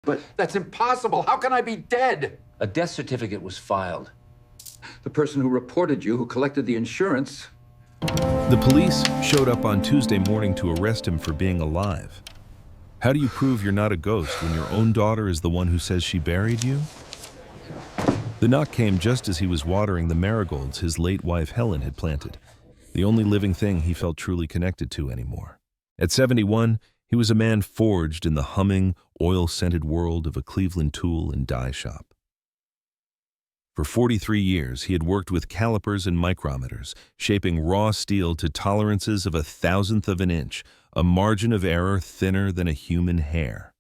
But that's impossible. How can I be dead? A death certificate was filed. The person who reported you, who collected the insurance. The police showed up on Tuesday morning to arrest him for being alive. How do you prove you're not a ghost when your own daughter is the one who says she buried you? The knock came just as he was watering the marigolds his late wife Helen had planted, the only living thing he felt truly connected to anymore. At 71, he was a man forged in the humming, oil-scented world of a Cleveland tool and die shop. For 43 years, he had worked with calipers and micrometers, shaping raw steel to tolerances of 1/1000th of an inch, a margin of error thinner than a human hair.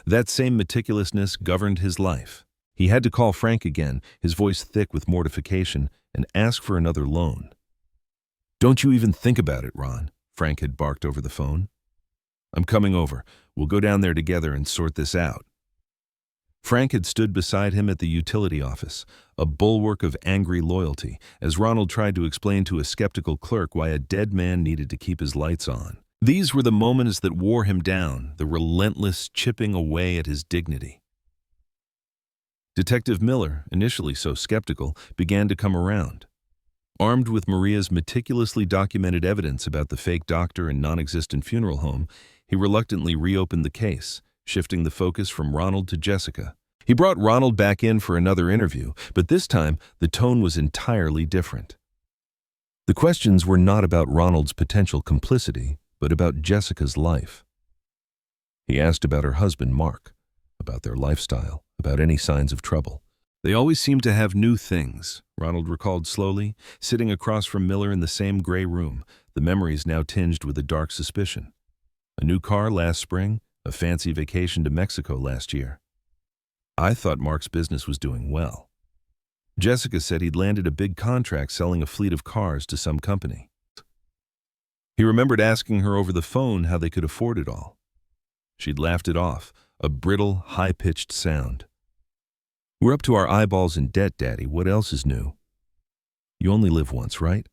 That same meticulousness governed his life. He had to call Frank again, his voice thick with mortification, and ask for another loan. "Don't you even think about it, Ron," Frank had barked over the phone. "I'm coming over. We'll go down there together and sort this out." Frank had stood beside him at the utility office, a bulwark of angry loyalty, as Ronald tried to explain to a skeptical clerk why a dead man needed to keep his lights on. These were the moments that wore him down, the relentless chipping away at his dignity. Detective Miller, initially so skeptical, began to come around. Armed with Maria's meticulously documented evidence about the fake doctor and non-existent funeral home, he reluctantly reopened the case, shifting the focus from Ronald to Jessica. He brought Ronald back in for another interview, but this time the tone was entirely different. The questions were not about Ronald's potential complicity, but about Jessica's life. He asked about her husband, Mark, about their lifestyle, about any signs of trouble. "They always seem to have new things," Ronald recalled slowly, sitting across from Miller in the same gray room, the memories now tinged with a dark suspicion. "A new car last spring, a fancy vacation to Mexico last year. I thought Mark's business was doing well. Jessica said he'd landed a big contract selling a fleet of cars to some company. He remembered asking her over the phone how they could afford it all. She'd laughed it off, a brittle, high-pitched sound. "We're up to our eyeballs in debt, Daddy. What else is new? You only live once, right?"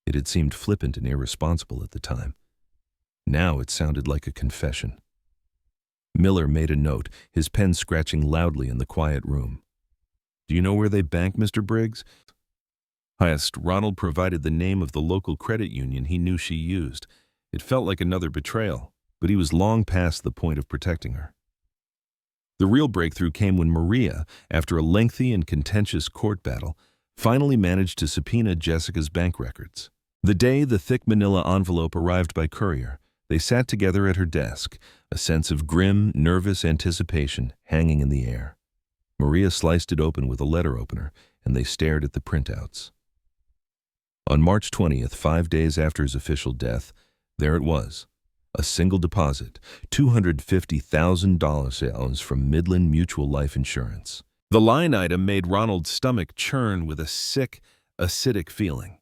It had seemed flippant and irresponsible at the time. Now it sounded like a confession. Miller made a note, his pen scratching loudly in the quiet room. "Do you know where they bank, Mr. Briggs?" Highest, Ronald provided the name of the local credit union he knew she used. It felt like another betrayal, but he was long past the point of protecting her. The real breakthrough came when Maria, after a lengthy and contentious court battle, finally managed to subpoena Jessica's bank records. The day the thick manila envelope arrived by courier, they sat together at her desk, a sense of grim, nervous anticipation hanging in the air. Maria sliced it open with a letter opener, and they stared at the printouts. On March 20th, 5 days after his official death, there it was. A single deposit, $250,000 from Midland Mutual Life Insurance. The line item made Ronald's stomach churn with a sick, acidic feeling.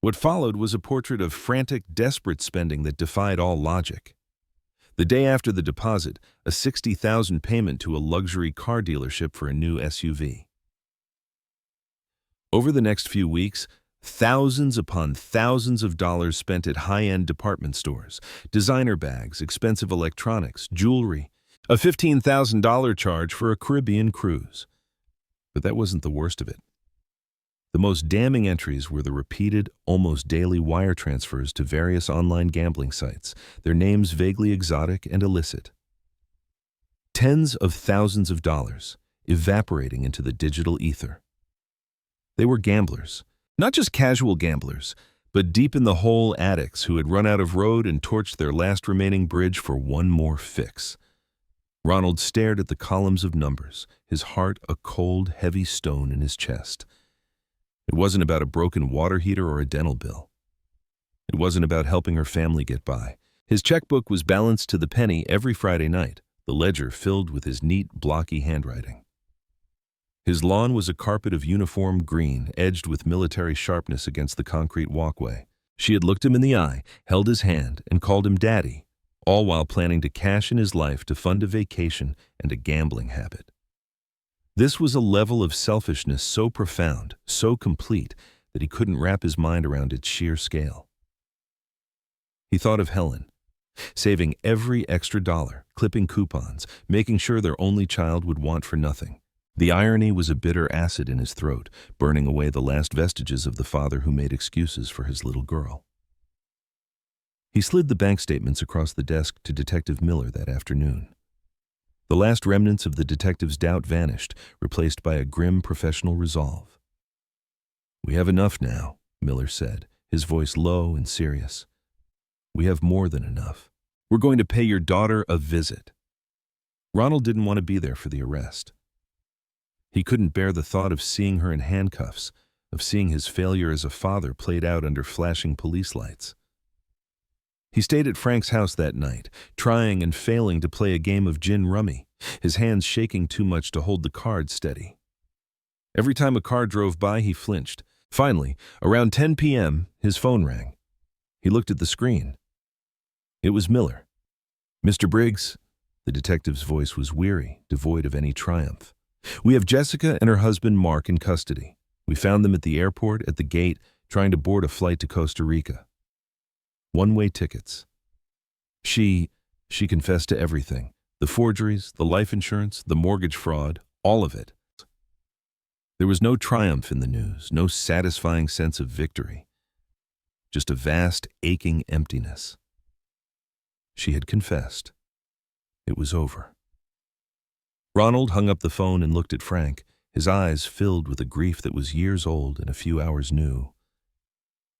What followed was a portrait of frantic, desperate spending that defied all logic. The day after the deposit, a $60,000 payment to a luxury car dealership for a new SUV. Over the next few weeks, thousands upon thousands of dollars spent at high-end department stores, designer bags, expensive electronics, jewelry, a $15,000 charge for a Caribbean cruise. But that wasn't the worst of it. The most damning entries were the repeated, almost daily wire transfers to various online gambling sites, their names vaguely exotic and illicit. Tens of thousands of dollars, evaporating into the digital ether. They were gamblers. Not just casual gamblers, but deep-in-the-hole addicts who had run out of road and torched their last remaining bridge for one more fix. Ronald stared at the columns of numbers, his heart a cold, heavy stone in his chest. It wasn't about a broken water heater or a dental bill. It wasn't about helping her family get by. His checkbook was balanced to the penny every Friday night, the ledger filled with his neat, blocky handwriting. His lawn was a carpet of uniform green, edged with military sharpness against the concrete walkway. She had looked him in the eye, held his hand, and called him Daddy, all while planning to cash in his life to fund a vacation and a gambling habit. This was a level of selfishness so profound, so complete, that he couldn't wrap his mind around its sheer scale. He thought of Helen. saving every extra dollar, clipping coupons, making sure their only child would want for nothing. The irony was a bitter acid in his throat, burning away the last vestiges of the father who made excuses for his little girl. He slid the bank statements across the desk to Detective Miller that afternoon. The last remnants of the detective's doubt vanished, replaced by a grim professional resolve. "We have enough now," Miller said, his voice low and serious. "We have more than enough. We're going to pay your daughter a visit." Ronald didn't want to be there for the arrest. He couldn't bear the thought of seeing her in handcuffs, of seeing his failure as a father played out under flashing police lights. He stayed at Frank's house that night, trying and failing to play a game of gin rummy, his hands shaking too much to hold the cards steady. Every time a car drove by, he flinched. Finally, around 10 p.m., his phone rang. He looked at the screen. It was Miller. "Mr. Briggs," the detective's voice was weary, devoid of any triumph. "We have Jessica and her husband Mark in custody. We found them at the airport, at the gate, trying to board a flight to Costa Rica. One-way tickets. She confessed to everything. The forgeries, the life insurance, the mortgage fraud, all of it. There was no triumph in the news, no satisfying sense of victory. Just a vast, aching emptiness. She had confessed. It was over." Ronald hung up the phone and looked at Frank, his eyes filled with a grief that was years old and a few hours new.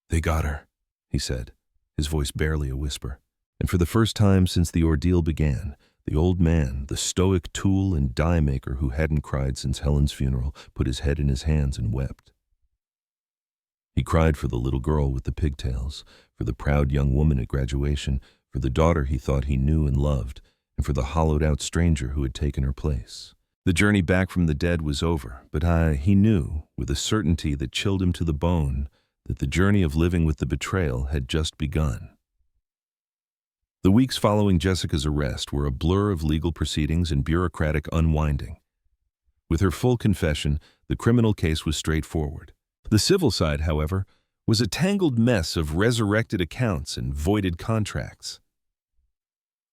"They got her," he said, his voice barely a whisper. And for the first time since the ordeal began, the old man, the stoic tool and die maker who hadn't cried since Helen's funeral, put his head in his hands and wept. He cried for the little girl with the pigtails, for the proud young woman at graduation, for the daughter he thought he knew and loved, and for the hollowed-out stranger who had taken her place. The journey back from the dead was over, but he knew, with a certainty that chilled him to the bone, that the journey of living with the betrayal had just begun. The weeks following Jessica's arrest were a blur of legal proceedings and bureaucratic unwinding. With her full confession, the criminal case was straightforward. The civil side, however, was a tangled mess of resurrected accounts and voided contracts.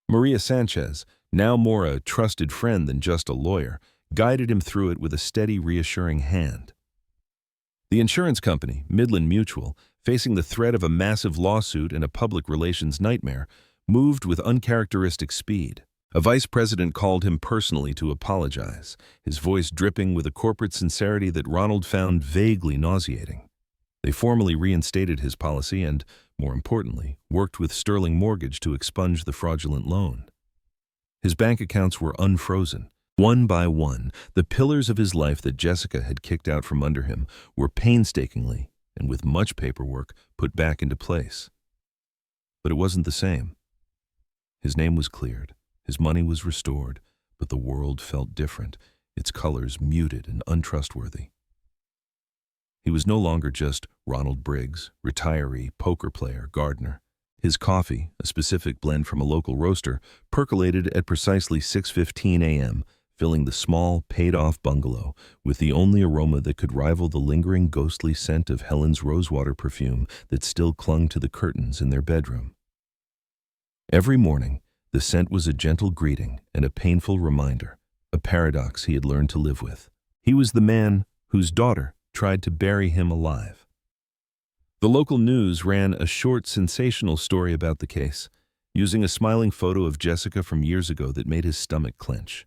Maria Sanchez, now more a trusted friend than just a lawyer, guided him through it with a steady, reassuring hand. The insurance company, Midland Mutual, facing the threat of a massive lawsuit and a public relations nightmare, moved with uncharacteristic speed. A vice president called him personally to apologize, his voice dripping with a corporate sincerity that Ronald found vaguely nauseating. They formally reinstated his policy and, more importantly, worked with Sterling Mortgage to expunge the fraudulent loan. His bank accounts were unfrozen. One by one, the pillars of his life that Jessica had kicked out from under him were painstakingly, and with much paperwork, put back into place. But it wasn't the same. His name was cleared, his money was restored, but the world felt different, its colors muted and untrustworthy. He was no longer just Ronald Briggs, retiree, poker player, gardener. His coffee, a specific blend from a local roaster, percolated at precisely 6:15 a.m., filling the small, paid-off bungalow with the only aroma that could rival the lingering ghostly scent of Helen's rosewater perfume that still clung to the curtains in their bedroom. Every morning, the scent was a gentle greeting and a painful reminder, a paradox he had learned to live with. He was the man whose daughter tried to bury him alive. The local news ran a short, sensational story about the case, using a smiling photo of Jessica from years ago that made his stomach clench.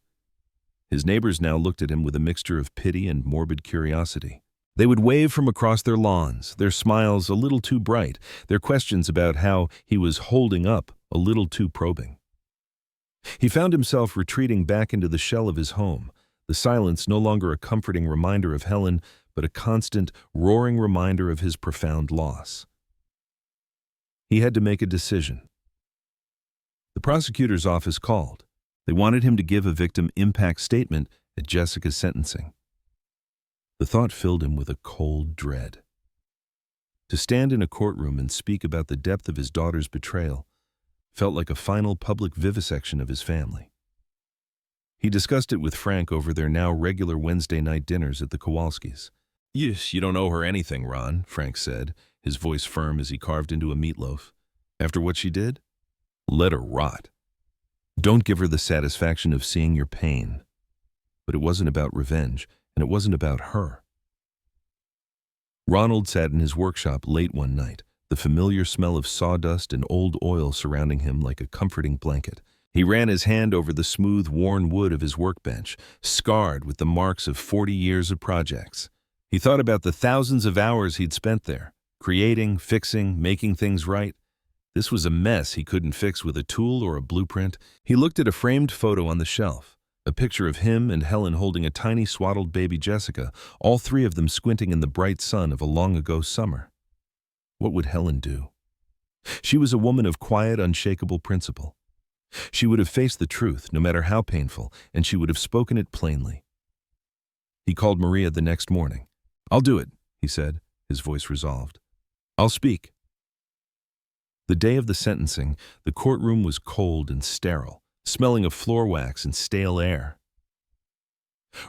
His neighbors now looked at him with a mixture of pity and morbid curiosity. They would wave from across their lawns, their smiles a little too bright, their questions about how he was holding up a little too probing. He found himself retreating back into the shell of his home, the silence no longer a comforting reminder of Helen, but a constant, roaring reminder of his profound loss. He had to make a decision. The prosecutor's office called. They wanted him to give a victim impact statement at Jessica's sentencing. The thought filled him with a cold dread. To stand in a courtroom and speak about the depth of his daughter's betrayal felt like a final public vivisection of his family. He discussed it with Frank over their now regular Wednesday night dinners at the Kowalskis. "Yes, you don't owe her anything, Ron," Frank said, his voice firm as he carved into a meatloaf. "After what she did? Let her rot. Don't give her the satisfaction of seeing your pain. But it wasn't about revenge, and it wasn't about her. Ronald sat in his workshop late one night, the familiar smell of sawdust and old oil surrounding him like a comforting blanket. He ran his hand over the smooth, worn wood of his workbench, scarred with the marks of 40 years of projects. He thought about the thousands of hours he'd spent there, creating, fixing, making things right. This was a mess he couldn't fix with a tool or a blueprint. He looked at a framed photo on the shelf, a picture of him and Helen holding a tiny swaddled baby Jessica, all three of them squinting in the bright sun of a long-ago summer. What would Helen do? She was a woman of quiet, unshakable principle. She would have faced the truth, no matter how painful, and she would have spoken it plainly. He called Maria the next morning. "I'll do it," he said, his voice resolved. "I'll speak." The day of the sentencing, the courtroom was cold and sterile, smelling of floor wax and stale air.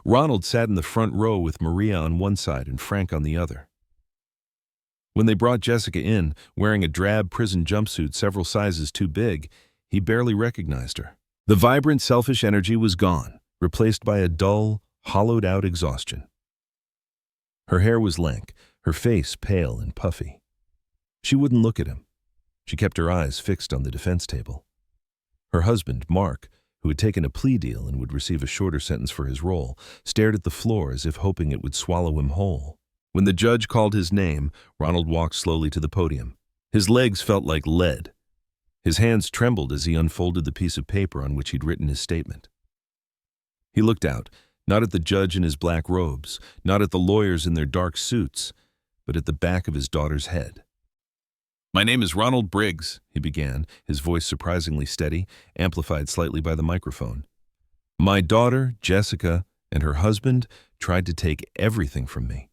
Ronald sat in the front row with Maria on one side and Frank on the other. When they brought Jessica in, wearing a drab prison jumpsuit several sizes too big, he barely recognized her. The vibrant, selfish energy was gone, replaced by a dull, hollowed-out exhaustion. Her hair was lank, her face pale and puffy. She wouldn't look at him. She kept her eyes fixed on the defense table. Her husband, Mark, who had taken a plea deal and would receive a shorter sentence for his role, stared at the floor as if hoping it would swallow him whole. When the judge called his name, Ronald walked slowly to the podium. His legs felt like lead. His hands trembled as he unfolded the piece of paper on which he'd written his statement. He looked out, not at the judge in his black robes, not at the lawyers in their dark suits, but at the back of his daughter's head. "My name is Ronald Briggs," he began, his voice surprisingly steady, amplified slightly by the microphone. "My daughter, Jessica, and her husband tried to take everything from me.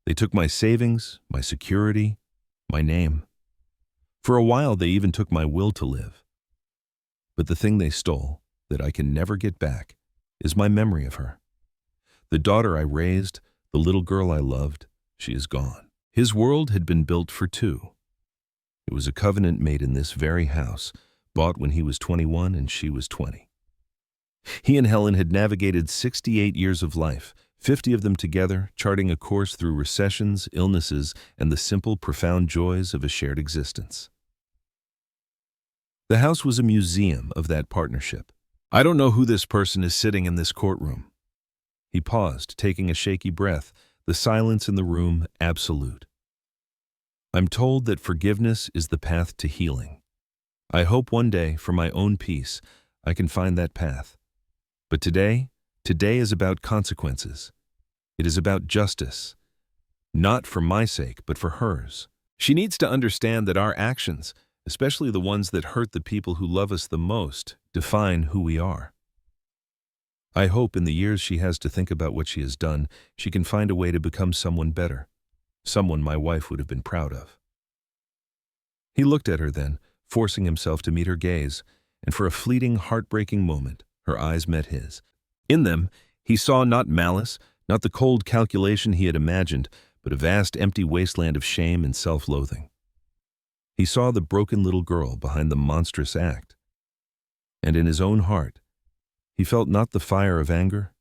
They took my savings, my security, my name. For a while, they even took my will to live. But the thing they stole, that I can never get back, is my memory of her. The daughter I raised, the little girl I loved, she is gone." His world had been built for two. It was a covenant made in this very house, bought when he was 21 and she was 20. He and Helen had navigated 68 years of life, 50 of them together, charting a course through recessions, illnesses, and the simple, profound joys of a shared existence. The house was a museum of that partnership. "I don't know who this person is sitting in this courtroom." He paused, taking a shaky breath, the silence in the room absolute. "I'm told that forgiveness is the path to healing. I hope one day, for my own peace, I can find that path. But today is about consequences. It is about justice. Not for my sake, but for hers. She needs to understand that our actions, especially the ones that hurt the people who love us the most, define who we are. I hope in the years she has to think about what she has done, she can find a way to become someone better, someone my wife would have been proud of." He looked at her then, forcing himself to meet her gaze, and for a fleeting, heartbreaking moment, her eyes met his. In them, he saw not malice, not the cold calculation he had imagined, but a vast, empty wasteland of shame and self-loathing. He saw the broken little girl behind the monstrous act. And in his own heart, he felt not the fire of anger,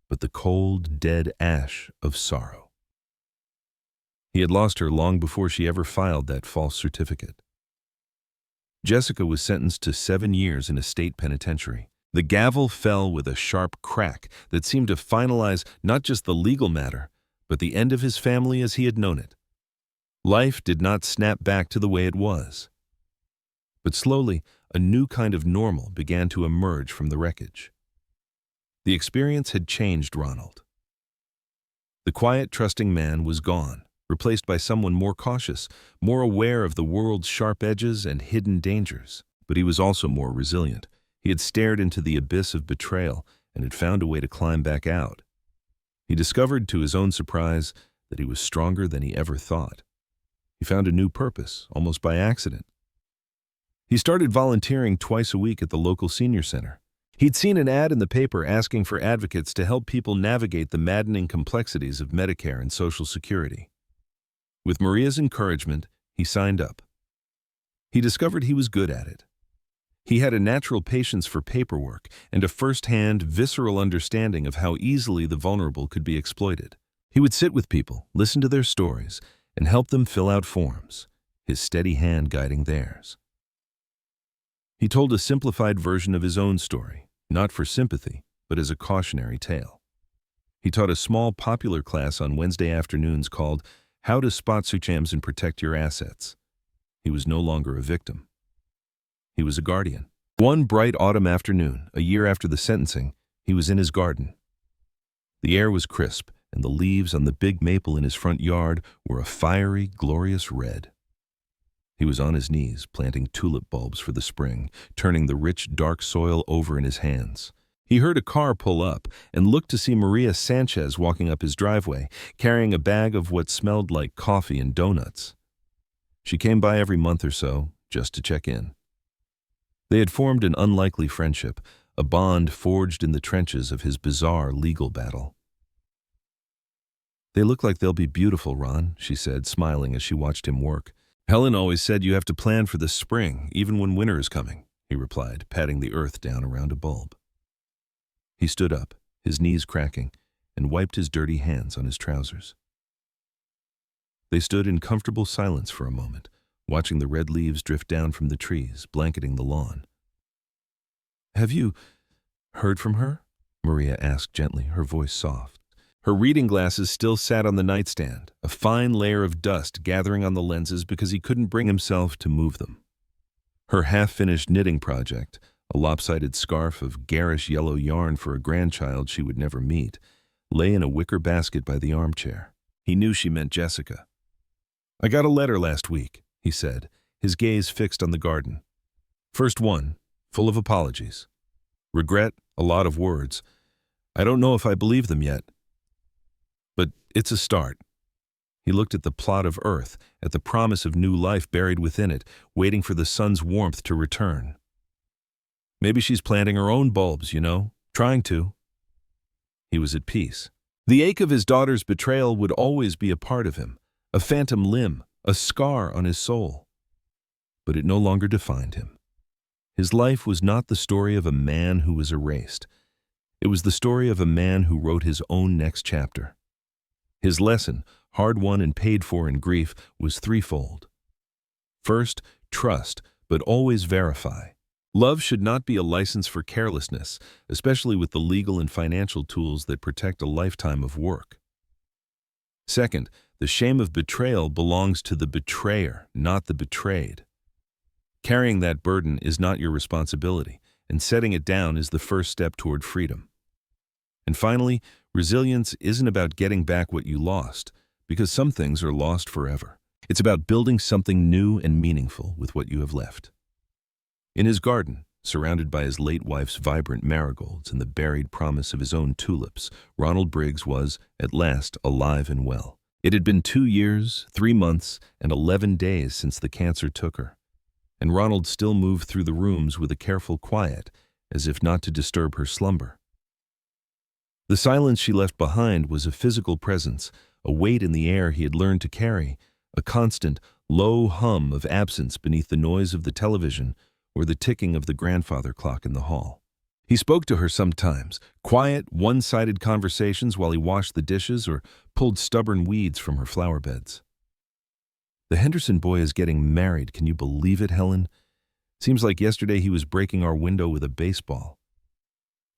but the cold, dead ash of sorrow. He had lost her long before she ever filed that false certificate. Jessica was sentenced to 7 years in a state penitentiary. The gavel fell with a sharp crack that seemed to finalize not just the legal matter, but the end of his family as he had known it. Life did not snap back to the way it was. But slowly, a new kind of normal began to emerge from the wreckage. The experience had changed Ronald. The quiet, trusting man was gone, replaced by someone more cautious, more aware of the world's sharp edges and hidden dangers. But he was also more resilient. He had stared into the abyss of betrayal and had found a way to climb back out. He discovered, to his own surprise, that he was stronger than he ever thought. He found a new purpose, almost by accident. He started volunteering twice a week at the local senior center. He'd seen an ad in the paper asking for advocates to help people navigate the maddening complexities of Medicare and Social Security. With Maria's encouragement, he signed up. He discovered he was good at it. He had a natural patience for paperwork and a first-hand, visceral understanding of how easily the vulnerable could be exploited. He would sit with people, listen to their stories, and help them fill out forms, his steady hand guiding theirs. He told a simplified version of his own story, not for sympathy, but as a cautionary tale. He taught a small popular class on Wednesday afternoons called How to Spot Scams and Protect Your Assets. He was no longer a victim. He was a guardian. One bright autumn afternoon, a year after the sentencing, he was in his garden. The air was crisp, and the leaves on the big maple in his front yard were a fiery, glorious red. He was on his knees, planting tulip bulbs for the spring, turning the rich, dark soil over in his hands. He heard a car pull up and looked to see Maria Sanchez walking up his driveway, carrying a bag of what smelled like coffee and donuts. She came by every month or so, just to check in. They had formed an unlikely friendship, a bond forged in the trenches of his bizarre legal battle. "They look like they'll be beautiful, Ron," she said, smiling as she watched him work. "Helen always said you have to plan for the spring, even when winter is coming," he replied, patting the earth down around a bulb. He stood up, his knees cracking, and wiped his dirty hands on his trousers. They stood in comfortable silence for a moment, watching the red leaves drift down from the trees, blanketing the lawn. "Have you heard from her?" Maria asked gently, her voice soft. Her reading glasses still sat on the nightstand, a fine layer of dust gathering on the lenses because he couldn't bring himself to move them. Her half-finished knitting project, a lopsided scarf of garish yellow yarn for a grandchild she would never meet, lay in a wicker basket by the armchair. He knew she meant Jessica. "I got a letter last week," he said, his gaze fixed on the garden. "First one, full of apologies. Regret, a lot of words. I don't know if I believe them yet. But it's a start." He looked at the plot of earth, at the promise of new life buried within it, waiting for the sun's warmth to return. "Maybe she's planting her own bulbs, trying to." He was at peace. The ache of his daughter's betrayal would always be a part of him, a phantom limb, a scar on his soul. But it no longer defined him. His life was not the story of a man who was erased. It was the story of a man who wrote his own next chapter. His lesson, hard won and paid for in grief, was threefold. First, trust, but always verify. Love should not be a license for carelessness, especially with the legal and financial tools that protect a lifetime of work. Second, the shame of betrayal belongs to the betrayer, not the betrayed. Carrying that burden is not your responsibility, and setting it down is the first step toward freedom. And finally, resilience isn't about getting back what you lost, because some things are lost forever. It's about building something new and meaningful with what you have left. In his garden, surrounded by his late wife's vibrant marigolds and the buried promise of his own tulips, Ronald Briggs was, at last, alive and well. It had been 2 years, 3 months, and 11 days since the cancer took her, and Ronald still moved through the rooms with a careful quiet, as if not to disturb her slumber. The silence she left behind was a physical presence, a weight in the air he had learned to carry, a constant, low hum of absence beneath the noise of the television or the ticking of the grandfather clock in the hall. He spoke to her sometimes, quiet, one-sided conversations while he washed the dishes or pulled stubborn weeds from her flower beds. "The Henderson boy is getting married. Can you believe it, Helen? Seems like yesterday he was breaking our window with a baseball."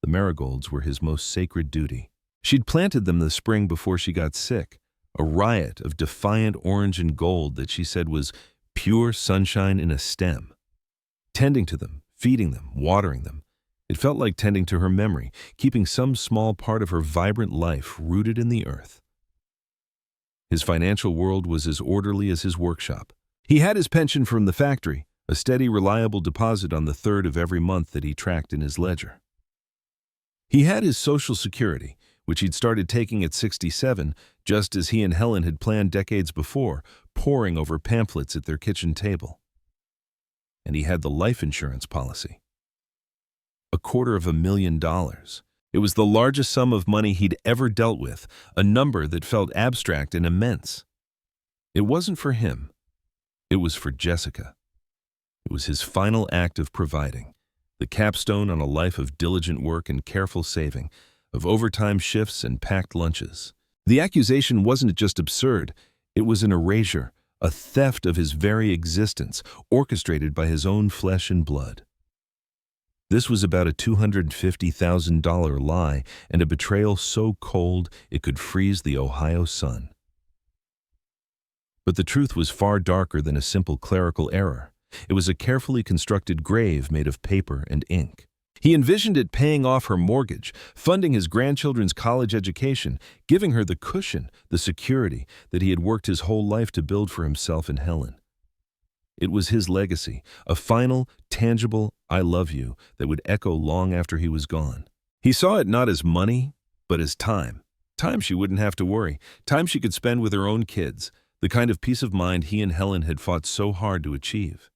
The marigolds were his most sacred duty. She'd planted them the spring before she got sick, a riot of defiant orange and gold that she said was pure sunshine in a stem. Tending to them, feeding them, watering them, it felt like tending to her memory, keeping some small part of her vibrant life rooted in the earth. His financial world was as orderly as his workshop. He had his pension from the factory, a steady, reliable deposit on the 3rd of every month that he tracked in his ledger. He had his Social Security, which he'd started taking at 67, just as he and Helen had planned decades before, poring over pamphlets at their kitchen table. And he had the life insurance policy. $250,000. It was the largest sum of money he'd ever dealt with, a number that felt abstract and immense. It wasn't for him. It was for Jessica. It was his final act of providing, the capstone on a life of diligent work and careful saving, of overtime shifts and packed lunches. The accusation wasn't just absurd, it was an erasure, a theft of his very existence, orchestrated by his own flesh and blood. This was about a $250,000 lie and a betrayal so cold it could freeze the Ohio sun. But the truth was far darker than a simple clerical error. It was a carefully constructed grave made of paper and ink. He envisioned it paying off her mortgage, funding his grandchildren's college education, giving her the cushion, the security that he had worked his whole life to build for himself and Helen. It was his legacy, a final, tangible "I love you" that would echo long after he was gone. He saw it not as money, but as time. Time she wouldn't have to worry, time she could spend with her own kids, the kind of peace of mind he and Helen had fought so hard to achieve.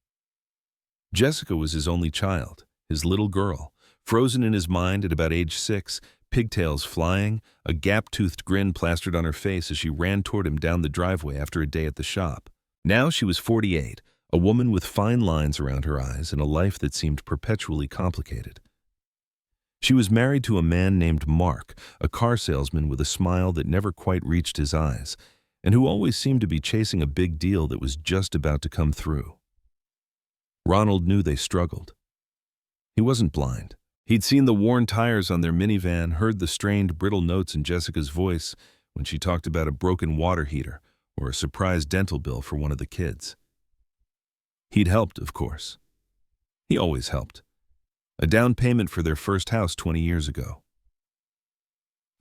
Jessica was his only child, his little girl, frozen in his mind at about age 6, pigtails flying, a gap-toothed grin plastered on her face as she ran toward him down the driveway after a day at the shop. Now she was 48, a woman with fine lines around her eyes and a life that seemed perpetually complicated. She was married to a man named Mark, a car salesman with a smile that never quite reached his eyes, and who always seemed to be chasing a big deal that was just about to come through. Ronald knew they struggled. He wasn't blind. He'd seen the worn tires on their minivan, heard the strained, brittle notes in Jessica's voice when she talked about a broken water heater or a surprise dental bill for one of the kids. He'd helped, of course. He always helped. A down payment for their first house 20 years ago.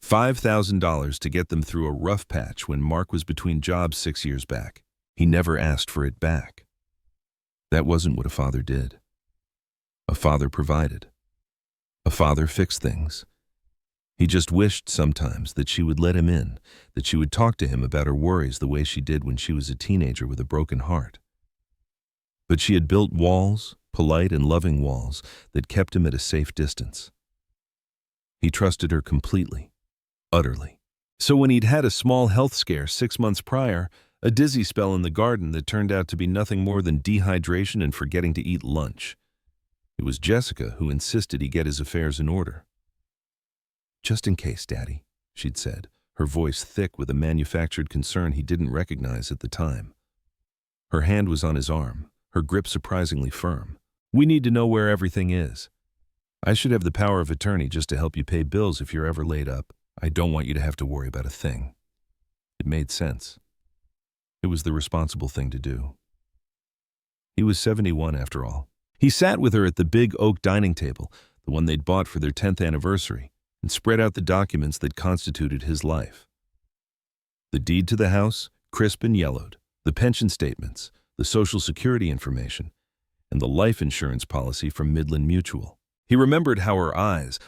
$5,000 to get them through a rough patch when Mark was between jobs 6 years back. He never asked for it back. That wasn't what a father did. A father provided. A father fixed things. He just wished sometimes that she would let him in, that she would talk to him about her worries the way she did when she was a teenager with a broken heart. But she had built walls, polite and loving walls, that kept him at a safe distance. He trusted her completely, utterly. So when he'd had a small health scare 6 months prior, a dizzy spell in the garden that turned out to be nothing more than dehydration and forgetting to eat lunch, it was Jessica who insisted he get his affairs in order. "Just in case, Daddy," she'd said, her voice thick with a manufactured concern he didn't recognize at the time. Her hand was on his arm, her grip surprisingly firm. "We need to know where everything is. I should have the power of attorney just to help you pay bills if you're ever laid up. I don't want you to have to worry about a thing." It made sense. It was the responsible thing to do. He was 71 after all. He sat with her at the big oak dining table, the one they'd bought for their 10th anniversary, and spread out the documents that constituted his life. The deed to the house, crisp and yellowed, the pension statements, the Social Security information, and the life insurance policy from Midland Mutual. He remembered how her eyes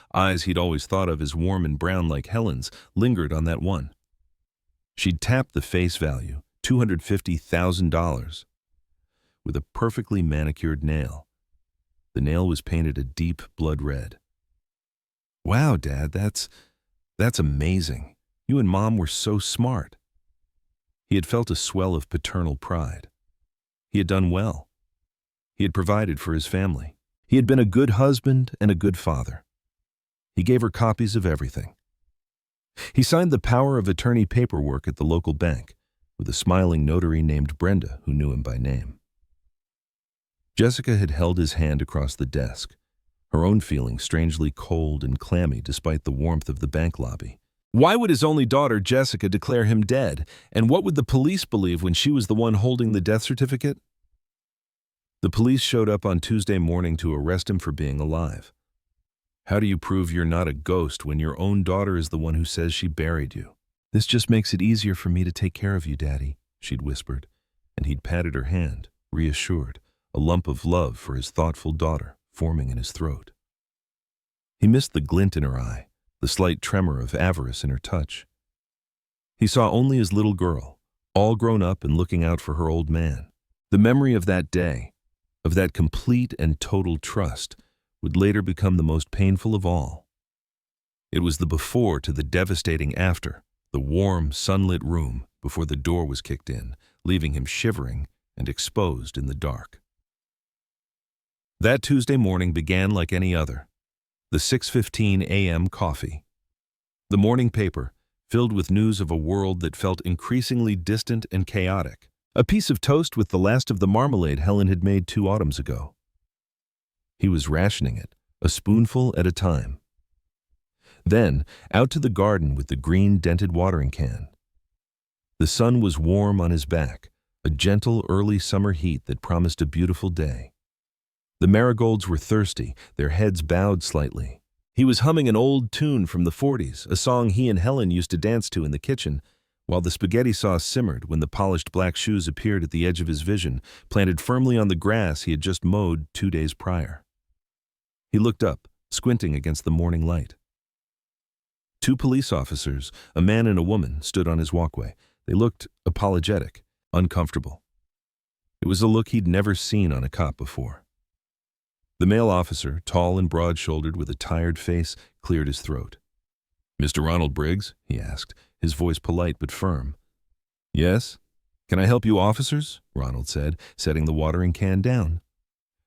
he'd always thought of as warm and brown like Helen's, lingered on that one. She'd tapped the face value, $250,000, with a perfectly manicured nail. The nail was painted a deep blood red. "Wow, Dad, that's amazing. You and Mom were so smart." He had felt a swell of paternal pride. He had done well. He had provided for his family. He had been a good husband and a good father. He gave her copies of everything. He signed the power of attorney paperwork at the local bank with a smiling notary named Brenda who knew him by name. Jessica had held his hand across the desk, her own feeling strangely cold and clammy despite the warmth of the bank lobby. Why would his only daughter, Jessica, declare him dead? And what would the police believe when she was the one holding the death certificate? The police showed up on Tuesday morning to arrest him for being alive. How do you prove you're not a ghost when your own daughter is the one who says she buried you? "This just makes it easier for me to take care of you, Daddy," she'd whispered, and he'd patted her hand, reassured, a lump of love for his thoughtful daughter forming in his throat. He missed the glint in her eye, the slight tremor of avarice in her touch. He saw only his little girl, all grown up and looking out for her old man. The memory of that day, of that complete and total trust, would later become the most painful of all. It was the before to the devastating after, the warm, sunlit room before the door was kicked in, leaving him shivering and exposed in the dark. That Tuesday morning began like any other. The 6:15 a.m. coffee. The morning paper, filled with news of a world that felt increasingly distant and chaotic. A piece of toast with the last of the marmalade Helen had made 2 autumns ago. He was rationing it, a spoonful at a time. Then, out to the garden with the green dented watering can. The sun was warm on his back, a gentle early summer heat that promised a beautiful day. The marigolds were thirsty, their heads bowed slightly. He was humming an old tune from the 40s, a song he and Helen used to dance to in the kitchen, while the spaghetti sauce simmered when the polished black shoes appeared at the edge of his vision, planted firmly on the grass he had just mowed 2 days prior. He looked up, squinting against the morning light. 2 police officers, a man and a woman, stood on his walkway. They looked apologetic, uncomfortable. It was a look he'd never seen on a cop before. The male officer, tall and broad-shouldered with a tired face, cleared his throat. "Mr. Ronald Briggs?" he asked, his voice polite but firm. "Yes? Can I help you, officers?" Ronald said, setting the watering can down.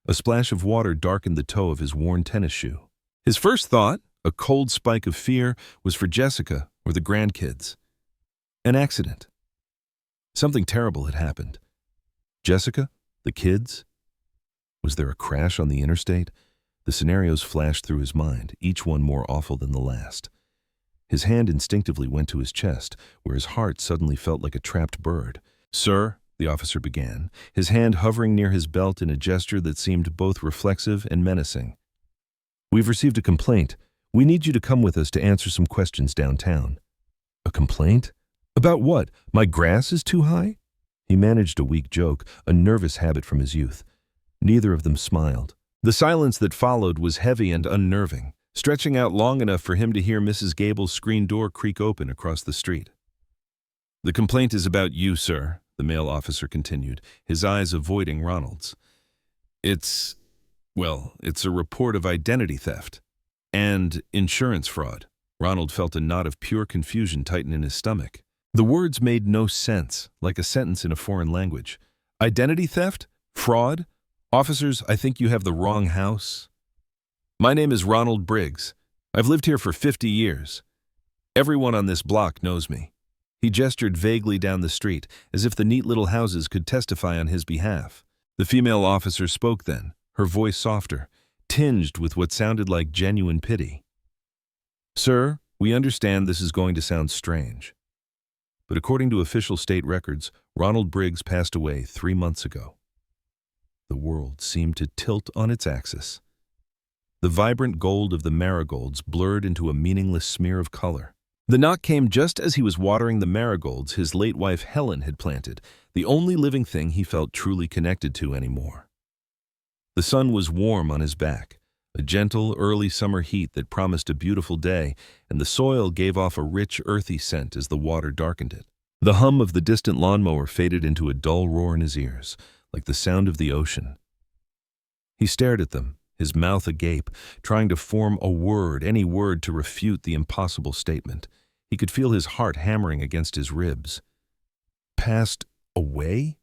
A splash of water darkened the toe of his worn tennis shoe. His first thought, a cold spike of fear, was for Jessica or the grandkids. An accident. Something terrible had happened. Jessica? The kids? Was there a crash on the interstate? The scenarios flashed through his mind, each one more awful than the last. His hand instinctively went to his chest, where his heart suddenly felt like a trapped bird. "Sir," the officer began, his hand hovering near his belt in a gesture that seemed both reflexive and menacing. "We've received a complaint. We need you to come with us to answer some questions downtown." "A complaint? About what? My grass is too high?" He managed a weak joke, a nervous habit from his youth. Neither of them smiled. The silence that followed was heavy and unnerving, stretching out long enough for him to hear Mrs. Gable's screen door creak open across the street. "The complaint is about you, sir," the male officer continued, his eyes avoiding Ronald's. It's a report of identity theft and insurance fraud." Ronald felt a knot of pure confusion tighten in his stomach. The words made no sense, like a sentence in a foreign language. Identity theft? Fraud? "Officers, I think you have the wrong house." "My name is Ronald Briggs. I've lived here for 50 years. Everyone on this block knows me." He gestured vaguely down the street, as if the neat little houses could testify on his behalf. The female officer spoke then, her voice softer, tinged with what sounded like genuine pity. "Sir, we understand this is going to sound strange, but according to official state records, Ronald Briggs passed away 3 months ago." The world seemed to tilt on its axis. The vibrant gold of the marigolds blurred into a meaningless smear of color. The knock came just as he was watering the marigolds his late wife Helen had planted, the only living thing he felt truly connected to anymore. The sun was warm on his back, a gentle early summer heat that promised a beautiful day, and the soil gave off a rich earthy scent as the water darkened it. The hum of the distant lawnmower faded into a dull roar in his ears, like the sound of the ocean. He stared at them, his mouth agape, trying to form a word, any word to refute the impossible statement. He could feel his heart hammering against his ribs. "Passed away?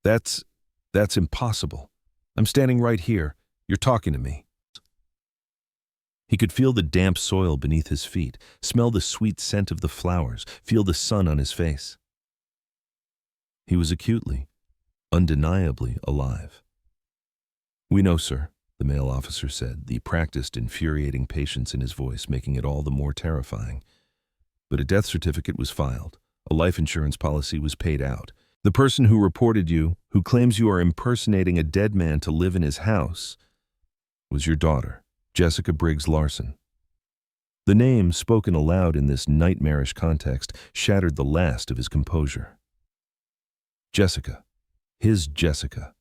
That's impossible. I'm standing right here. You're talking to me." He could feel the damp soil beneath his feet, smell the sweet scent of the flowers, feel the sun on his face. He was acutely, undeniably alive. "We know, sir," the male officer said, the practiced, infuriating patience in his voice making it all the more terrifying. "But a death certificate was filed. A life insurance policy was paid out. The person who reported you, who claims you are impersonating a dead man to live in his house, was your daughter, Jessica Briggs Larson." The name, spoken aloud in this nightmarish context, shattered the last of his composure. Jessica. His Jessica.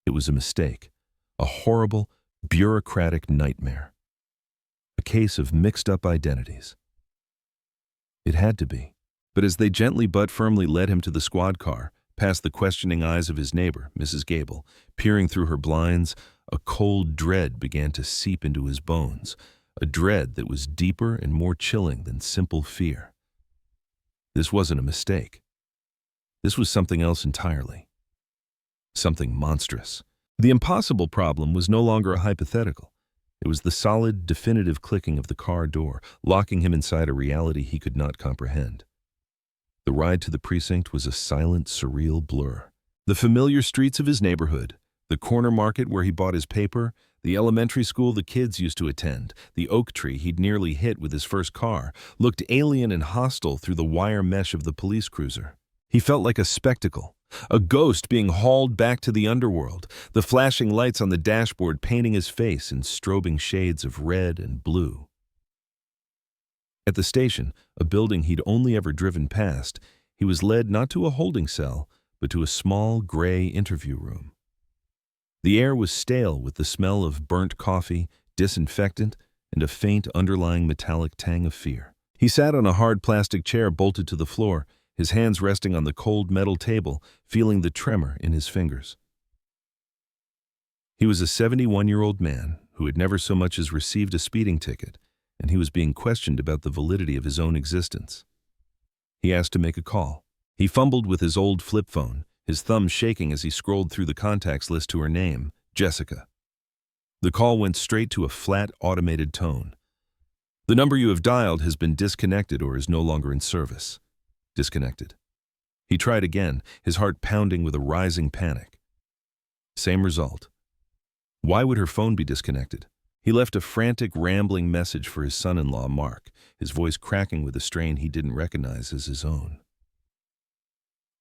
It was a mistake, a horrible, bureaucratic nightmare. A case of mixed-up identities. It had to be. But as they gently but firmly led him to the squad car, past the questioning eyes of his neighbor, Mrs. Gable, peering through her blinds, a cold dread began to seep into his bones, a dread that was deeper and more chilling than simple fear. This wasn't a mistake. This was something else entirely. Something monstrous, The impossible problem was no longer a hypothetical. It was the solid, definitive clicking of the car door, locking him inside a reality he could not comprehend. The ride to the precinct was a silent, surreal blur. The familiar streets of his neighborhood, the corner market where he bought his paper, the elementary school the kids used to attend, the oak tree he'd nearly hit with his first car, looked alien and hostile through the wire mesh of the police cruiser. He felt like a spectacle, a ghost being hauled back to the underworld, the flashing lights on the dashboard painting his face in strobing shades of red and blue. At the station, a building he'd only ever driven past, he was led not to a holding cell, but to a small, gray interview room. The air was stale with the smell of burnt coffee, disinfectant, and a faint underlying metallic tang of fear. He sat on a hard plastic chair bolted to the floor, his hands resting on the cold metal table, feeling the tremor in his fingers. He was a 71-year-old man who had never so much as received a speeding ticket, and he was being questioned about the validity of his own existence. He asked to make a call. He fumbled with his old flip phone, his thumb shaking as he scrolled through the contacts list to her name, Jessica. The call went straight to a flat, automated tone. "The number you have dialed has been disconnected or is no longer in service." Disconnected. He tried again, his heart pounding with a rising panic. Same result. Why would her phone be disconnected? He left a frantic, rambling message for his son-in-law, Mark, his voice cracking with a strain he didn't recognize as his own.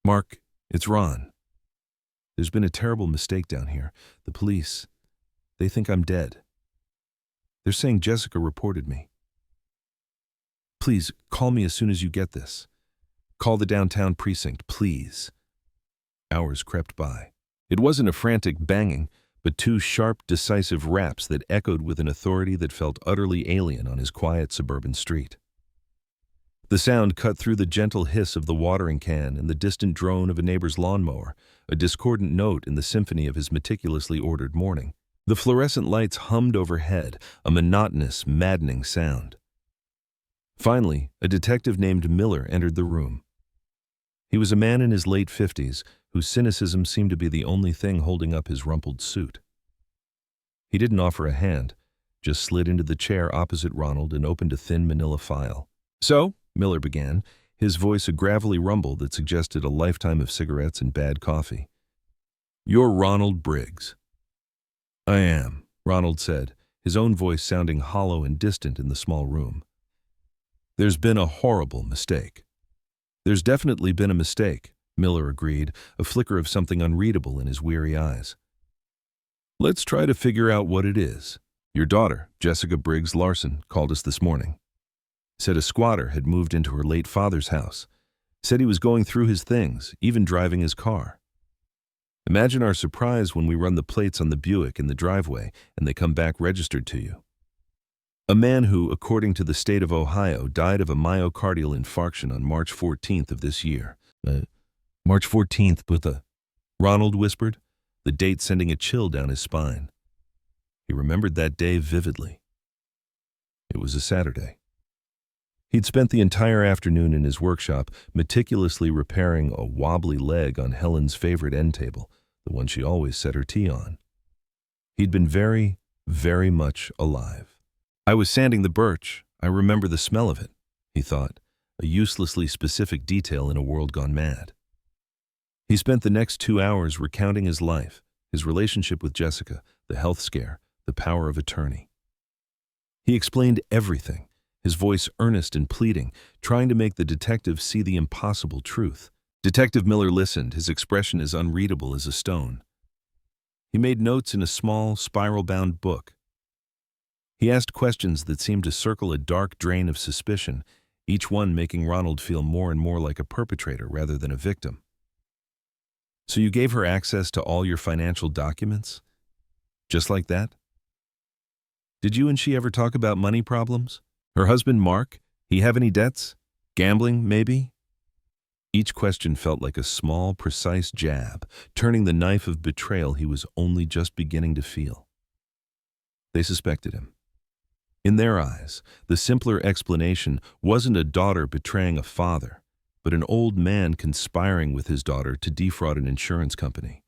"Mark, it's Ron. There's been a terrible mistake down here. The police, they think I'm dead. They're saying Jessica reported me. Please, call me as soon as you get this. Call the downtown precinct, please." Hours crept by. It wasn't a frantic banging, but two sharp, decisive raps that echoed with an authority that felt utterly alien on his quiet suburban street. The sound cut through the gentle hiss of the watering can and the distant drone of a neighbor's lawnmower, a discordant note in the symphony of his meticulously ordered morning. The fluorescent lights hummed overhead, a monotonous, maddening sound. Finally, a detective named Miller entered the room. He was a man in his late 50s, whose cynicism seemed to be the only thing holding up his rumpled suit. He didn't offer a hand, just slid into the chair opposite Ronald and opened a thin manila file. "So," Miller began, his voice a gravelly rumble that suggested a lifetime of cigarettes and bad coffee. "You're Ronald Briggs." "I am," Ronald said, his own voice sounding hollow and distant in the small room. "There's been a horrible mistake." "There's definitely been a mistake," Miller agreed, a flicker of something unreadable in his weary eyes. "Let's try to figure out what it is. Your daughter, Jessica Briggs Larson, called us this morning. Said a squatter had moved into her late father's house. Said he was going through his things, even driving his car. Imagine our surprise when we run the plates on the Buick in the driveway and they come back registered to you. A man who, according to the state of Ohio, died of a myocardial infarction on March 14th of this year. March 14th with a... Ronald whispered, the date sending a chill down his spine. He remembered that day vividly. It was a Saturday. He'd spent the entire afternoon in his workshop meticulously repairing a wobbly leg on Helen's favorite end table, the one she always set her tea on. He'd been very, very much alive. "I was sanding the birch. I remember the smell of it," he thought, a uselessly specific detail in a world gone mad. He spent the next 2 hours recounting his life, his relationship with Jessica, the health scare, the power of attorney. He explained everything, his voice earnest and pleading, trying to make the detective see the impossible truth. Detective Miller listened, his expression as unreadable as a stone. He made notes in a small, spiral-bound book. He asked questions that seemed to circle a dark drain of suspicion, each one making Ronald feel more and more like a perpetrator rather than a victim. "So you gave her access to all your financial documents? Just like that? Did you and she ever talk about money problems? Her husband, Mark, he have any debts? Gambling, maybe?" Each question felt like a small, precise jab, turning the knife of betrayal he was only just beginning to feel. They suspected him. In their eyes, the simpler explanation wasn't a daughter betraying a father, but an old man conspiring with his daughter to defraud an insurance company.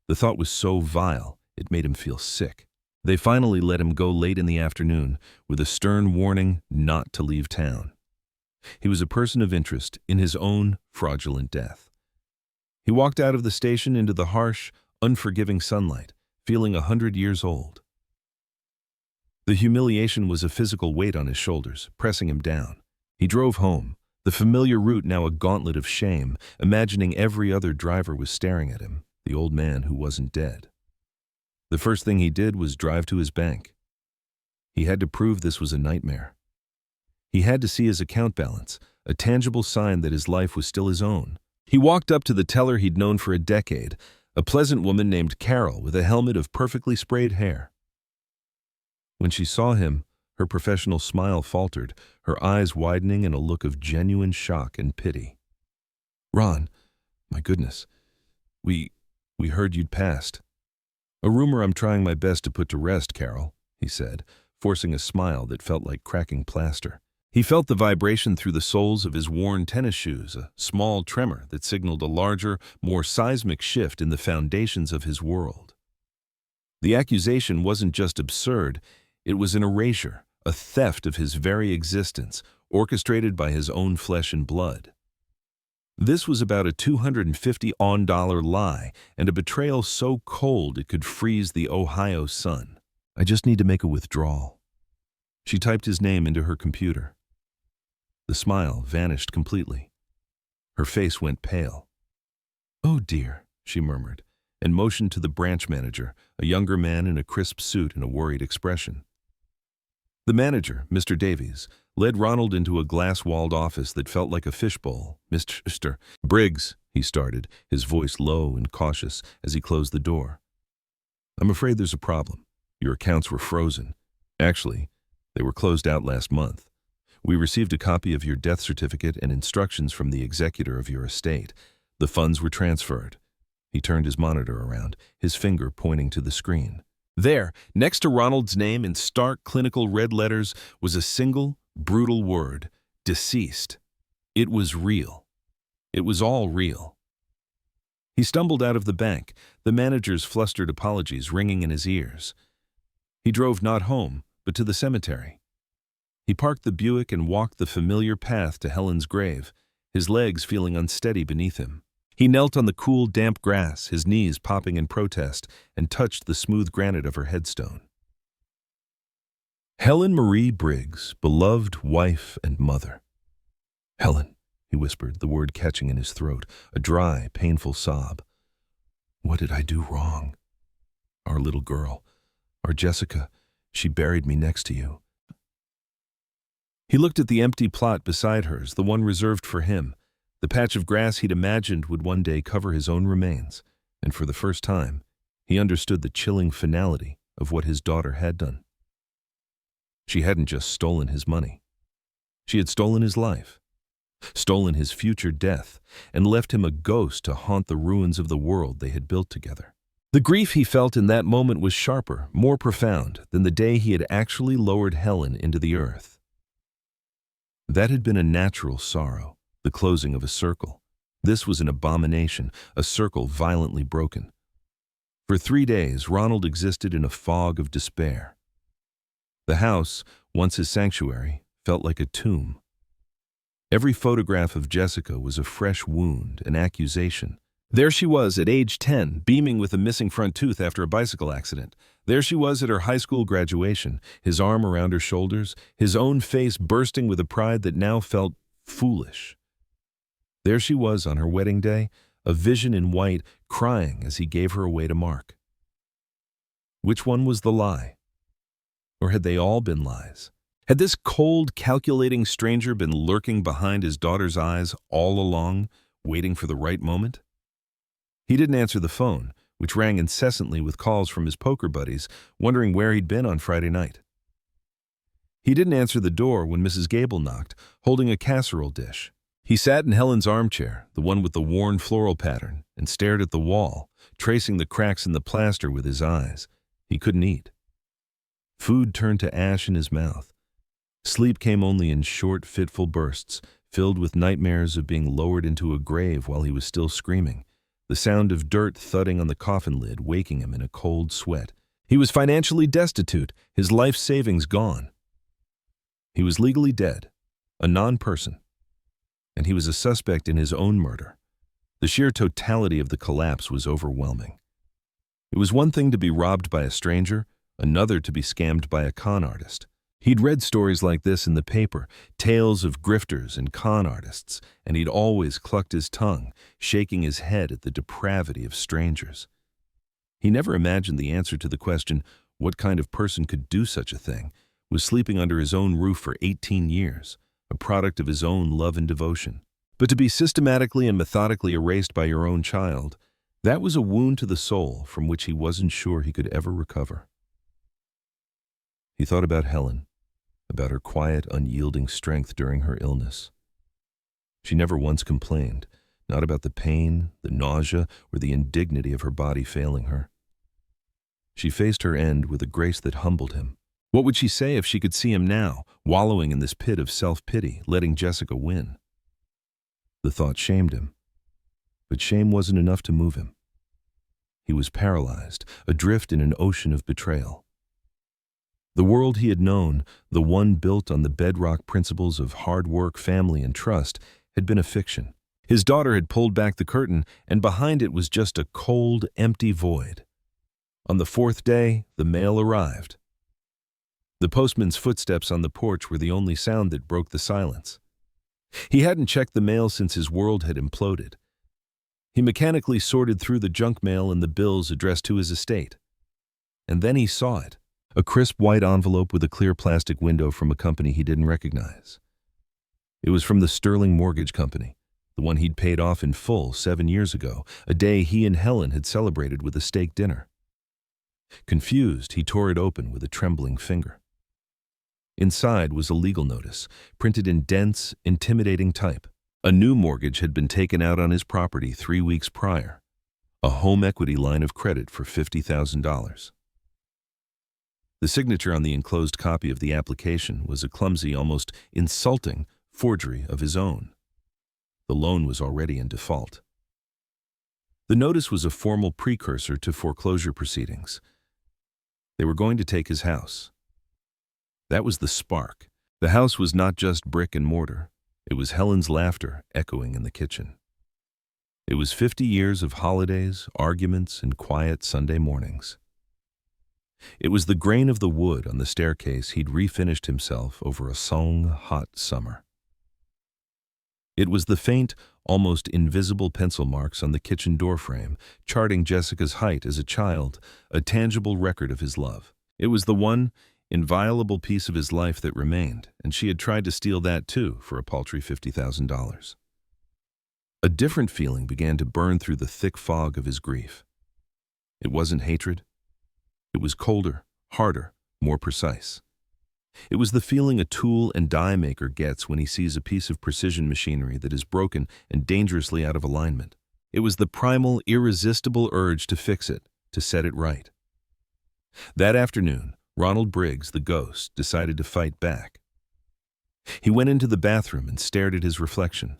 The thought was so vile, It made him feel sick. They finally let him go late in the afternoon with a stern warning not to leave town. He was a person of interest in his own fraudulent death. He walked out of the station into the harsh, unforgiving sunlight, feeling 100 years old. The humiliation was a physical weight on his shoulders, pressing him down. He drove home, the familiar route now a gauntlet of shame, imagining every other driver was staring at him, the old man who wasn't dead. The first thing he did was drive to his bank. He had to prove this was a nightmare. He had to see his account balance, a tangible sign that his life was still his own. He walked up to the teller he'd known for a decade, a pleasant woman named Carol with a helmet of perfectly sprayed hair. When she saw him, her professional smile faltered, her eyes widening in a look of genuine shock and pity. "Ron, my goodness, we heard you'd passed." "A rumor I'm trying my best to put to rest, Carol," he said, forcing a smile that felt like cracking plaster. He felt the vibration through the soles of his worn tennis shoes, a small tremor that signaled a larger, more seismic shift in the foundations of his world. The accusation wasn't just absurd, it was an erasure, a theft of his very existence, orchestrated by his own flesh and blood. This was about a $250 lie and a betrayal so cold it could freeze the Ohio sun. "I just need to make a withdrawal." She typed his name into her computer. The smile vanished completely. Her face went pale. "Oh dear," she murmured, and motioned to the branch manager, a younger man in a crisp suit and a worried expression. The manager, Mr. Davies, led Ronald into a glass-walled office that felt like a fishbowl. "Mr. Briggs," he started, his voice low and cautious as he closed the door. "I'm afraid there's a problem. Your accounts were frozen. Actually, they were closed out last month. We received a copy of your death certificate and instructions from the executor of your estate. The funds were transferred." He turned his monitor around, his finger pointing to the screen. There, next to Ronald's name in stark clinical red letters, was a single, brutal word: deceased. It was real. It was all real. He stumbled out of the bank, the manager's flustered apologies ringing in his ears. He drove not home, but to the cemetery. He parked the Buick and walked the familiar path to Helen's grave, his legs feeling unsteady beneath him. He knelt on the cool, damp grass, his knees popping in protest, and touched the smooth granite of her headstone. Helen Marie Briggs, beloved wife and mother. "Helen," he whispered, the word catching in his throat, a dry, painful sob. "What did I do wrong? Our little girl, our Jessica, she buried me next to you." He looked at the empty plot beside hers, the one reserved for him, the patch of grass he'd imagined would one day cover his own remains, and for the first time, he understood the chilling finality of what his daughter had done. She hadn't just stolen his money. She had stolen his life, stolen his future death, and left him a ghost to haunt the ruins of the world they had built together. The grief he felt in that moment was sharper, more profound than the day he had actually lowered Helen into the earth. That had been a natural sorrow, the closing of a circle. This was an abomination, a circle violently broken. For 3 days, Ronald existed in a fog of despair. The house, once his sanctuary, felt like a tomb. Every photograph of Jessica was a fresh wound, an accusation. There she was at age 10, beaming with a missing front tooth after a bicycle accident. There she was at her high school graduation, his arm around her shoulders, his own face bursting with a pride that now felt foolish. There she was on her wedding day, a vision in white, crying as he gave her away to Mark. Which one was the lie? Or had they all been lies? Had this cold, calculating stranger been lurking behind his daughter's eyes all along, waiting for the right moment? He didn't answer the phone, which rang incessantly with calls from his poker buddies, wondering where he'd been on Friday night. He didn't answer the door when Mrs. Gable knocked, holding a casserole dish. He sat in Helen's armchair, the one with the worn floral pattern, and stared at the wall, tracing the cracks in the plaster with his eyes. He couldn't eat. Food turned to ash in his mouth. Sleep came only in short, fitful bursts, filled with nightmares of being lowered into a grave while he was still screaming, the sound of dirt thudding on the coffin lid waking him in a cold sweat. He was financially destitute, his life savings gone. He was legally dead, a non-person, and he was a suspect in his own murder. The sheer totality of the collapse was overwhelming. It was one thing to be robbed by a stranger, another to be scammed by a con artist. He'd read stories like this in the paper, tales of grifters and con artists, and he'd always clucked his tongue, shaking his head at the depravity of strangers. He never imagined the answer to the question, what kind of person could do such a thing, was sleeping under his own roof for 18 years, a product of his own love and devotion. But to be systematically and methodically erased by your own child, that was a wound to the soul from which he wasn't sure he could ever recover. He thought about Helen, about her quiet, unyielding strength during her illness. She never once complained, not about the pain, the nausea, or the indignity of her body failing her. She faced her end with a grace that humbled him. What would she say if she could see him now, wallowing in this pit of self-pity, letting Jessica win? The thought shamed him, but shame wasn't enough to move him. He was paralyzed, adrift in an ocean of betrayal. The world he had known, the one built on the bedrock principles of hard work, family, and trust, had been a fiction. His daughter had pulled back the curtain, and behind it was just a cold, empty void. On the fourth day, the mail arrived. The postman's footsteps on the porch were the only sound that broke the silence. He hadn't checked the mail since his world had imploded. He mechanically sorted through the junk mail and the bills addressed to his estate. And then he saw it. A crisp white envelope with a clear plastic window from a company he didn't recognize. It was from the Sterling Mortgage Company, the one he'd paid off in full 7 years ago, a day he and Helen had celebrated with a steak dinner. Confused, he tore it open with a trembling finger. Inside was a legal notice, printed in dense, intimidating type. A new mortgage had been taken out on his property 3 weeks prior, a home equity line of credit for $50,000. The signature on the enclosed copy of the application was a clumsy, almost insulting forgery of his own. The loan was already in default. The notice was a formal precursor to foreclosure proceedings. They were going to take his house. That was the spark. The house was not just brick and mortar. It was Helen's laughter echoing in the kitchen. It was 50 years of holidays, arguments, and quiet Sunday mornings. It was the grain of the wood on the staircase he'd refinished himself over a Song hot summer. It was the faint, almost invisible pencil marks on the kitchen doorframe, charting Jessica's height as a child, a tangible record of his love. It was the one inviolable piece of his life that remained, and she had tried to steal that too for a paltry $50,000. A different feeling began to burn through the thick fog of his grief. It wasn't hatred. It was colder, harder, more precise. It was the feeling a tool and die maker gets when he sees a piece of precision machinery that is broken and dangerously out of alignment. It was the primal, irresistible urge to fix it, to set it right. That afternoon, Ronald Briggs, the ghost, decided to fight back. He went into the bathroom and stared at his reflection.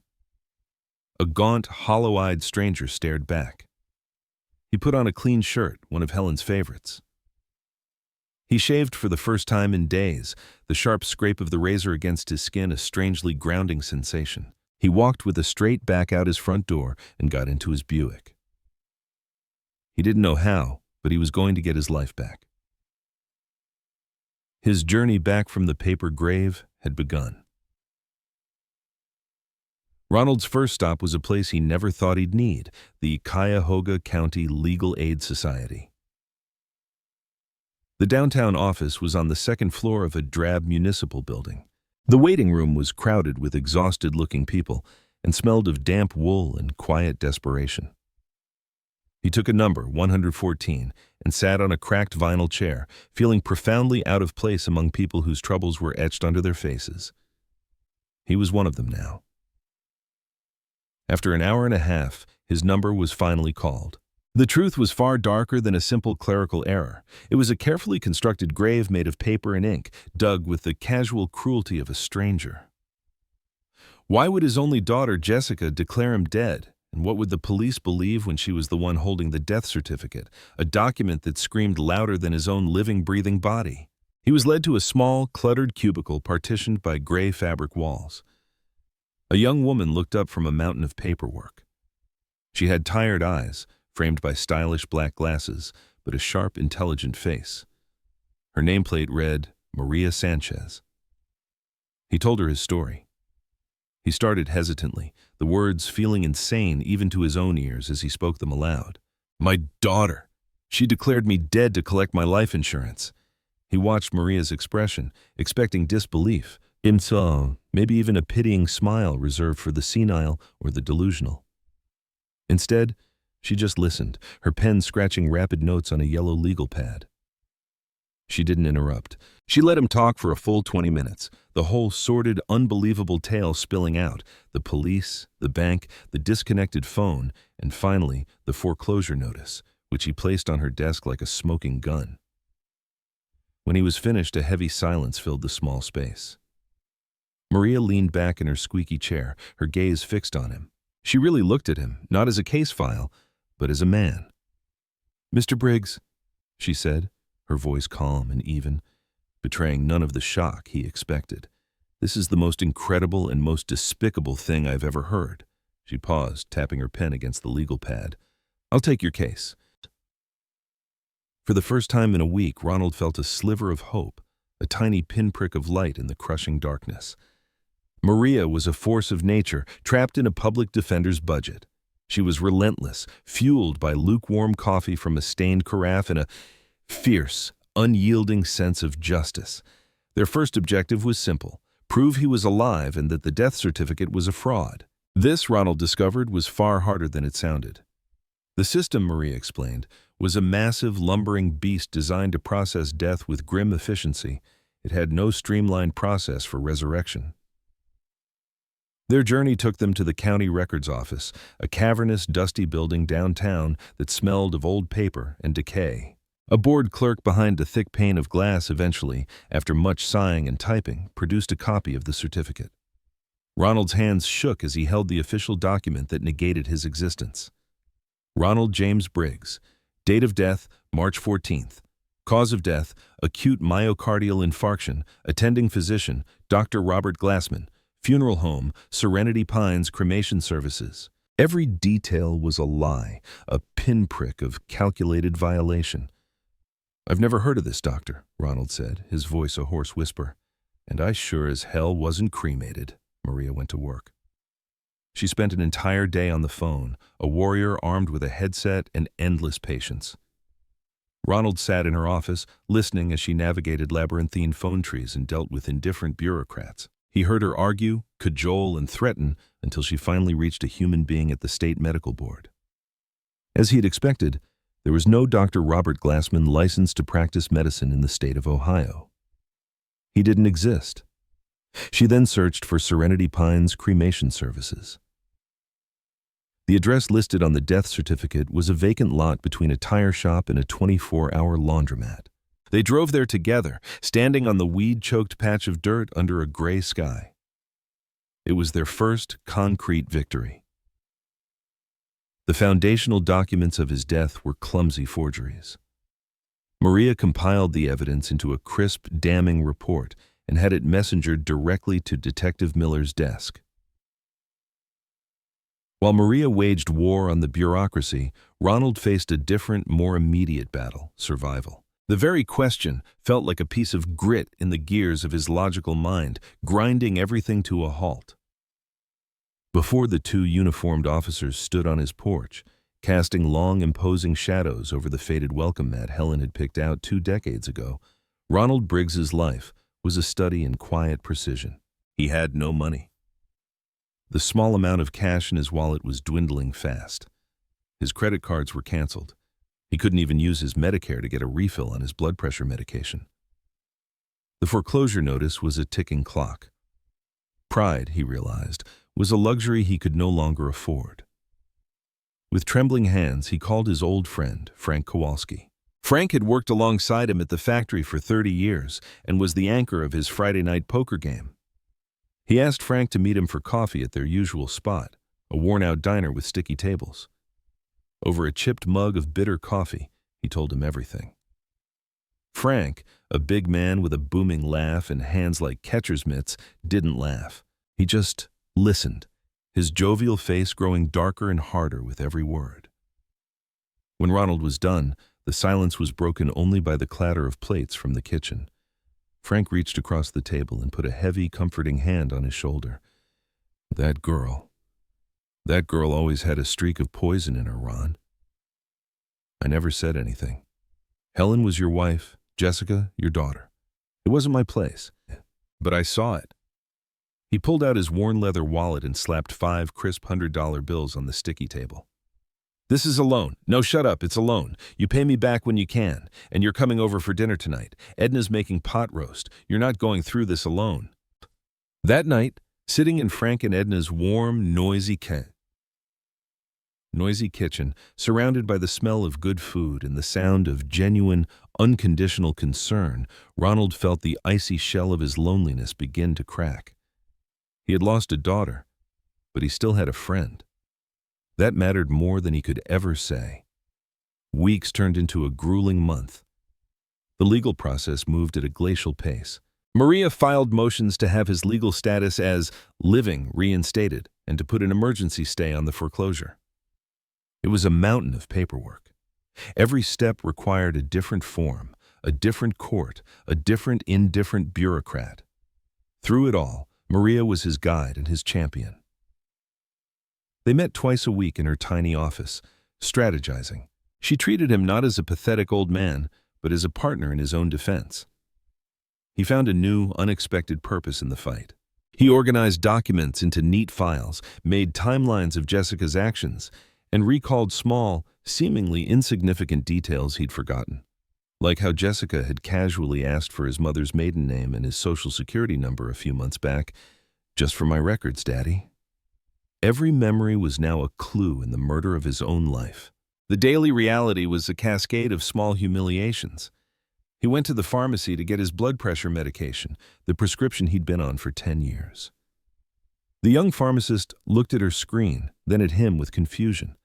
A gaunt, hollow-eyed stranger stared back. He put on a clean shirt, one of Helen's favorites. He shaved for the first time in days, the sharp scrape of the razor against his skin a strangely grounding sensation. He walked with a straight back out his front door and got into his Buick. He didn't know how, but he was going to get his life back. His journey back from the paper grave had begun. Ronald's first stop was a place he never thought he'd need, the Cuyahoga County Legal Aid Society. The downtown office was on the second floor of a drab municipal building. The waiting room was crowded with exhausted-looking people and smelled of damp wool and quiet desperation. He took a number, 114, and sat on a cracked vinyl chair, feeling profoundly out of place among people whose troubles were etched onto their faces. He was one of them now. After an hour and a half, his number was finally called. The truth was far darker than a simple clerical error. It was a carefully constructed grave made of paper and ink, dug with the casual cruelty of a stranger. Why would his only daughter, Jessica, declare him dead, And what would the police believe when she was the one holding the death certificate, a document that screamed louder than his own living, breathing body? He was led to a small, cluttered cubicle partitioned by gray fabric walls. A young woman looked up from a mountain of paperwork. She had tired eyes, framed by stylish black glasses, but a sharp, intelligent face. Her nameplate read, Maria Sanchez. He told her his story. He started hesitantly, the words feeling insane even to his own ears as he spoke them aloud. My daughter! She declared me dead to collect my life insurance. He watched Maria's expression, expecting disbelief, maybe even a pitying smile reserved for the senile or the delusional. Instead, she just listened, her pen scratching rapid notes on a yellow legal pad. She didn't interrupt. She let him talk for a full 20 minutes, the whole sordid, unbelievable tale spilling out, the police, the bank, the disconnected phone, and finally, the foreclosure notice, which he placed on her desk like a smoking gun. When he was finished, a heavy silence filled the small space. Maria leaned back in her squeaky chair, her gaze fixed on him. She really looked at him, not as a case file, but as a man. Mr. Briggs, she said, her voice calm and even, betraying none of the shock he expected. This is the most incredible and most despicable thing I've ever heard. She paused, tapping her pen against the legal pad. I'll take your case. For the first time in a week, Ronald felt a sliver of hope, a tiny pinprick of light in the crushing darkness. Maria was a force of nature, trapped in a public defender's budget. She was relentless, fueled by lukewarm coffee from a stained carafe and a fierce, unyielding sense of justice. Their first objective was simple: prove he was alive and that the death certificate was a fraud. This, Ronald discovered, was far harder than it sounded. The system, Maria explained, was a massive, lumbering beast designed to process death with grim efficiency. It had no streamlined process for resurrection. Their journey took them to the county records office, a cavernous, dusty building downtown that smelled of old paper and decay. A bored clerk behind a thick pane of glass eventually, after much sighing and typing, produced a copy of the certificate. Ronald's hands shook as he held the official document that negated his existence. Ronald James Briggs. Date of death, March 14th. Cause of death, acute myocardial infarction. Attending physician, Dr. Robert Glassman. Funeral home, Serenity Pines Cremation Services. Every detail was a lie, a pinprick of calculated violation. I've never heard of this doctor, Ronald said, his voice a hoarse whisper. And I sure as hell wasn't cremated. Maria went to work. She spent an entire day on the phone, a warrior armed with a headset and endless patience. Ronald sat in her office, listening as she navigated labyrinthine phone trees and dealt with indifferent bureaucrats. He heard her argue, cajole, and threaten until she finally reached a human being at the state medical board. As he had expected, there was no Dr. Robert Glassman licensed to practice medicine in the state of Ohio. He didn't exist. She then searched for Serenity Pines Cremation Services. The address listed on the death certificate was a vacant lot between a tire shop and a 24-hour laundromat. They drove there together, standing on the weed-choked patch of dirt under a gray sky. It was their first concrete victory. The foundational documents of his death were clumsy forgeries. Maria compiled the evidence into a crisp, damning report and had it messengered directly to Detective Miller's desk. While Maria waged war on the bureaucracy, Ronald faced a different, more immediate battle: survival. The very question felt like a piece of grit in the gears of his logical mind, grinding everything to a halt. Before the two uniformed officers stood on his porch, casting long, imposing shadows over the faded welcome mat Helen had picked out 2 decades ago, Ronald Briggs's life was a study in quiet precision. He had no money. The small amount of cash in his wallet was dwindling fast. His credit cards were canceled. He couldn't even use his Medicare to get a refill on his blood pressure medication. The foreclosure notice was a ticking clock. Pride, he realized, was a luxury he could no longer afford. With trembling hands, he called his old friend, Frank Kowalski. Frank had worked alongside him at the factory for 30 years and was the anchor of his Friday night poker game. He asked Frank to meet him for coffee at their usual spot, a worn-out diner with sticky tables. Over a chipped mug of bitter coffee, he told him everything. Frank, a big man with a booming laugh and hands like catcher's mitts, didn't laugh. He just listened, his jovial face growing darker and harder with every word. When Ronald was done, the silence was broken only by the clatter of plates from the kitchen. Frank reached across the table and put a heavy, comforting hand on his shoulder. That girl always had a streak of poison in her, Ron. I never said anything. Helen was your wife, Jessica, your daughter. It wasn't my place, but I saw it. He pulled out his worn leather wallet and slapped 5 crisp $100 bills on the sticky table. This is a loan. No, shut up, it's a loan. You pay me back when you can, and you're coming over for dinner tonight. Edna's making pot roast. You're not going through this alone. That night, sitting in Frank and Edna's warm, noisy kitchen, surrounded by the smell of good food and the sound of genuine, unconditional concern, Ronald felt the icy shell of his loneliness begin to crack. He had lost a daughter, but he still had a friend. That mattered more than he could ever say. Weeks turned into a grueling month. The legal process moved at a glacial pace. Maria filed motions to have his legal status as living reinstated and to put an emergency stay on the foreclosure. It was a mountain of paperwork. Every step required a different form, a different court, a different indifferent bureaucrat. Through it all, Maria was his guide and his champion. They met twice a week in her tiny office, strategizing. She treated him not as a pathetic old man, but as a partner in his own defense. He found a new, unexpected purpose in the fight. He organized documents into neat files, made timelines of Jessica's actions, and recalled small, seemingly insignificant details he'd forgotten, like how Jessica had casually asked for his mother's maiden name and his social security number a few months back. Just for my records, Daddy. Every memory was now a clue in the murder of his own life. The daily reality was a cascade of small humiliations. He went to the pharmacy to get his blood pressure medication, the prescription he'd been on for 10 years. The young pharmacist looked at her screen, then at him with confusion.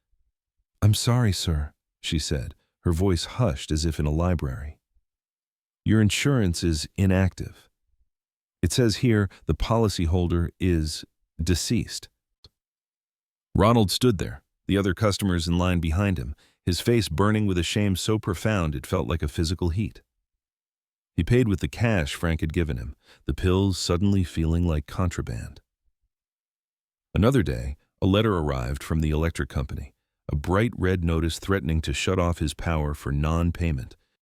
"I'm sorry, sir," she said, her voice hushed as if in a library. "Your insurance is inactive. It says here the policyholder is deceased." Ronald stood there, the other customers in line behind him, his face burning with a shame so profound it felt like a physical heat. He paid with the cash Frank had given him, the pills suddenly feeling like contraband. Another day, a letter arrived from the electric company, a bright red notice threatening to shut off his power for non-payment.